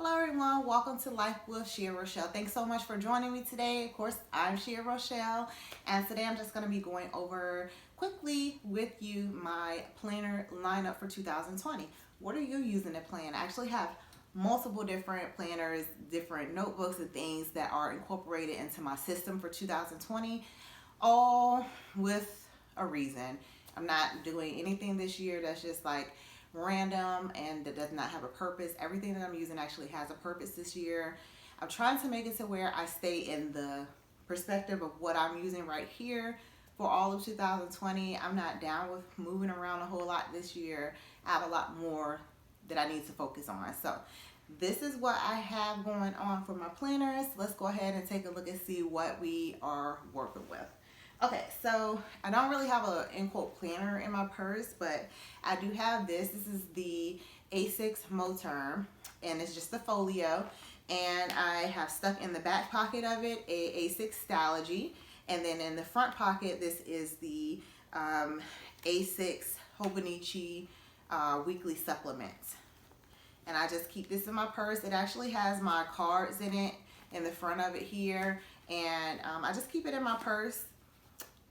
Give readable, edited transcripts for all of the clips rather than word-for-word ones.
Hello everyone, welcome to Life with Shear Rochelle. Thanks so much for joining me today. Of course, I'm Shear Rochelle, and today I'm just going to be going over quickly with you my planner lineup for 2020. What are you using to plan? I actually have multiple different planners, different notebooks and things that are incorporated into my system for 2020, all with a reason. I'm not doing anything this year that's just like random and that does not have a purpose. Everything that I'm using actually has a purpose this year. I'm trying to make it to where I stay in the perspective of what I'm using right here for all of 2020. I'm not down with moving around a whole lot this year. I have a lot more that I need to focus on. So this is what I have going on for my planners. Let's go ahead and take a look and see what we are working with. Okay, so I don't really have a in quote planner in my purse, but I do have this. This is the A6 Moterm, and it's just a folio. And I have stuck in the back pocket of it a A6 Stalogy, and then in the front pocket, this is the A6 Hobonichi weekly supplements. And I just keep this in my purse. It actually has my cards in it in the front of it here, and I just keep it in my purse.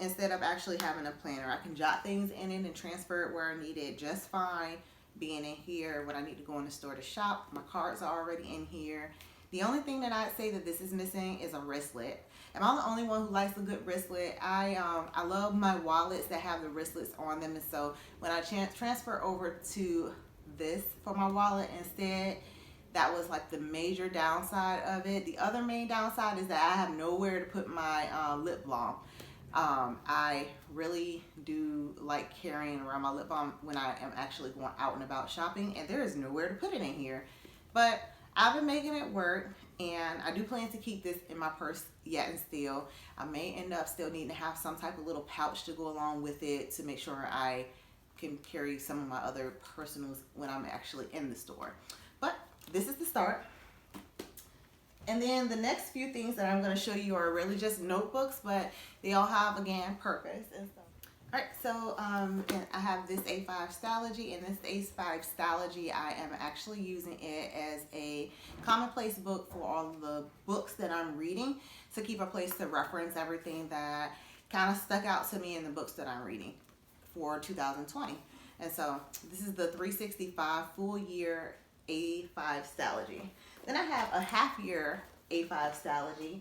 Instead of actually having a planner, I can jot things in it and transfer it where I need it just fine. Being in here when I need to go in the store to shop, my cards are already in here. The only thing that I'd say that this is missing is a wristlet. Am I the only one who likes a good wristlet? I love my wallets that have the wristlets on them, and so when I transfer over to this for my wallet instead, that was like the major downside of it. The other main downside is that I have nowhere to put my lip balm. I really do like carrying around my lip balm when I am actually going out and about shopping, and there is nowhere to put it in here. But I've been making it work, and I do plan to keep this in my purse yet and still. I may end up still needing to have some type of little pouch to go along with it to make sure I can carry some of my other personals when I'm actually in the store. But this is the start. And then the next few things that I'm going to show you are really just notebooks, but they all have, again, purpose and stuff. All right, so I have this A5 Stalogy, and this A5 Stalogy, I am actually using it as a commonplace book for all of the books that I'm reading, to keep a place to reference everything that kind of stuck out to me in the books that I'm reading for 2020. And so this is the 365 full year A5 Stalogy. Then I have a half year A5 Stalogy,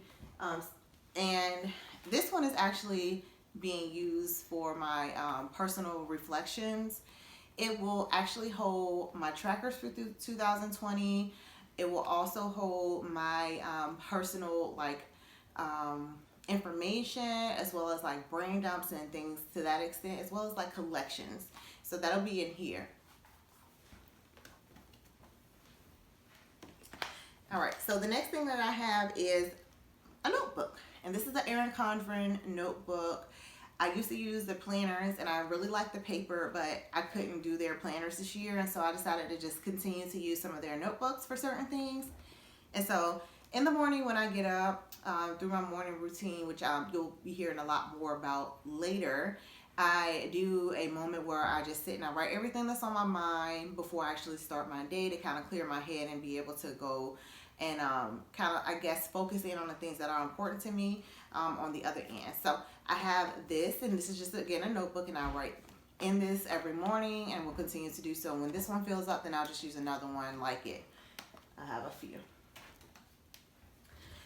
and this one is actually being used for my personal reflections. It will actually hold my trackers for 2020. It will also hold my personal information, as well as like brain dumps and things to that extent, as well as like collections. So that'll be in here. All right, so the next thing that I have is a notebook, and this is the Erin Condren notebook. I used to use the planners, and I really like the paper, but I couldn't do their planners this year, and so I decided to just continue to use some of their notebooks for certain things. And so in the morning when I get up, through my morning routine, which you'll be hearing a lot more about later, I do a moment where I just sit and I write everything that's on my mind before I actually start my day, to kind of clear my head and be able to go and kind of, I guess, focus in on the things that are important to me on the other end. So I have this, and this is just, again, a notebook, and I write in this every morning, and will continue to do so. When this one fills up, then I'll just use another one like it. I have a few.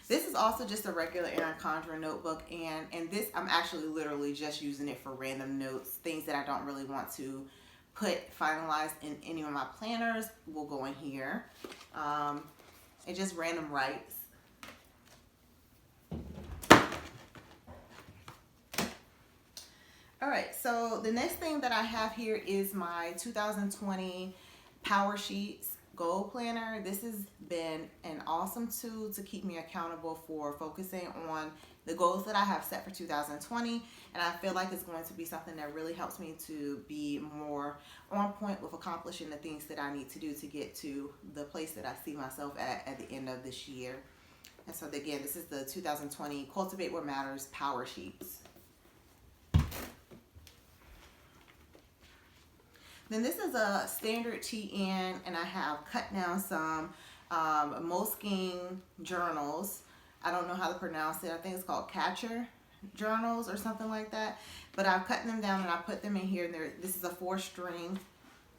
This is also just a regular Erin Condren notebook, and this, I'm actually literally just using it for random notes, things that I don't really want to put finalized in any of my planners will go in here. And just random writes. All right, so the next thing that I have here is my 2020 Power Sheets Goal Planner. This has been an awesome tool to keep me accountable for focusing on the goals that I have set for 2020, and I feel like it's going to be something that really helps me to be more on point with accomplishing the things that I need to do to get to the place that I see myself at the end of this year. And so again, this is the 2020 Cultivate What Matters Power Sheets. Then this is a standard TN, and I have cut down some Moleskine journals. I don't know how to pronounce it. I think it's called Catcher journals or something like that. But I've cut them down and I put them in here. This is a 4-string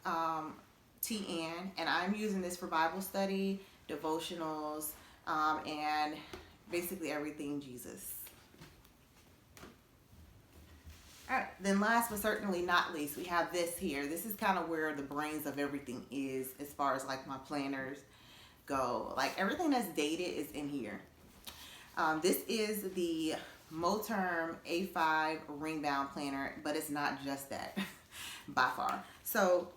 TN, and I'm using this for Bible study, devotionals, and basically everything Jesus. All right, then last but certainly not least, we have this here. This is kind of where the brains of everything is as far as like my planners go. Like everything that's dated is in here. This is the Moterm A5 ring bound planner, but it's not just that by far. So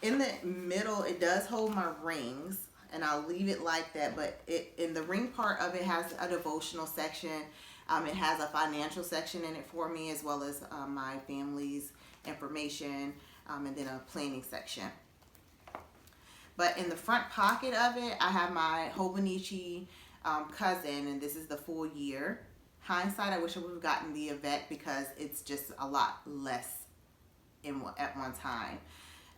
in the middle, it does hold my rings, and I'll leave it like that, but in the ring part of it has a devotional section. It has a financial section in it for me, as well as my family's information, and then a planning section. But in the front pocket of it, I have my Hobonichi cousin, and this is the full year. Hindsight, I wish I would have gotten the Yvette because it's just a lot less at one time.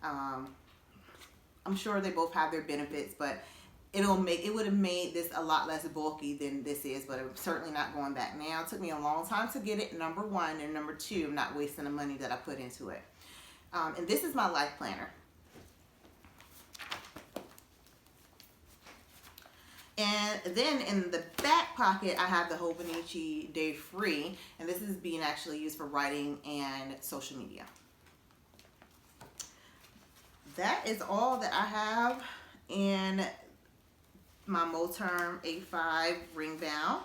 I'm sure they both have their benefits, but it would have made this a lot less bulky than this is, but I'm certainly not going back now. It took me a long time to get it, number one, and number two, I'm not wasting the money that I put into it. And this is my life planner. And then in the back pocket, I have the Hobonichi Day Free, and this is being actually used for writing and social media. That is all that I have in my Moterm A5 ring bound.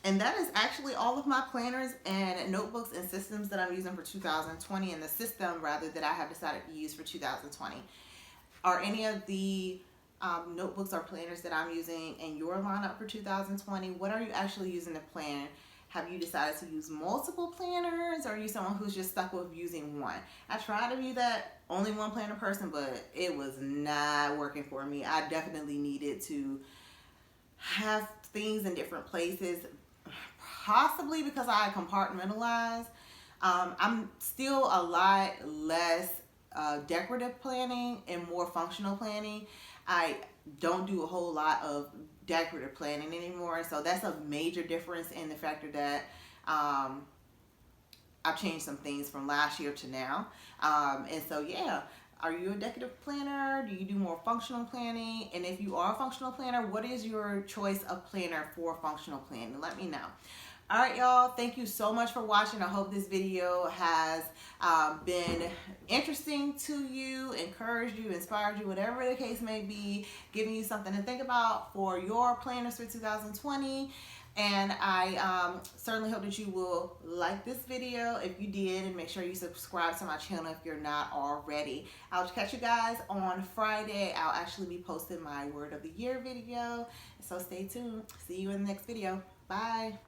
And that is actually all of my planners and notebooks and systems that I'm using for 2020, and the system rather that I have decided to use for 2020. Are any of the notebooks or planners that I'm using in your lineup for 2020? What are you actually using to plan? Have you decided to use multiple planners, or are you someone who's just stuck with using one? I tried to be that only one planner person, but it was not working for me. I definitely needed to have things in different places, possibly because I compartmentalize. I'm still a lot less decorative planning and more functional planning. I don't do a whole lot of decorative planning anymore, so that's a major difference in the factor that I've changed some things from last year to now. And so yeah, are you a decorative planner? Do you do more functional planning? And if you are a functional planner, what is your choice of planner for functional planning? Let me know. All right, y'all, thank you so much for watching. I hope this video has been interesting to you, encouraged you, inspired you, whatever the case may be, giving you something to think about for your planners for 2020. And I certainly hope that you will like this video if you did, and make sure you subscribe to my channel if you're not already. I'll catch you guys on Friday. I'll actually be posting my Word of the Year video, so stay tuned. See you in the next video. Bye.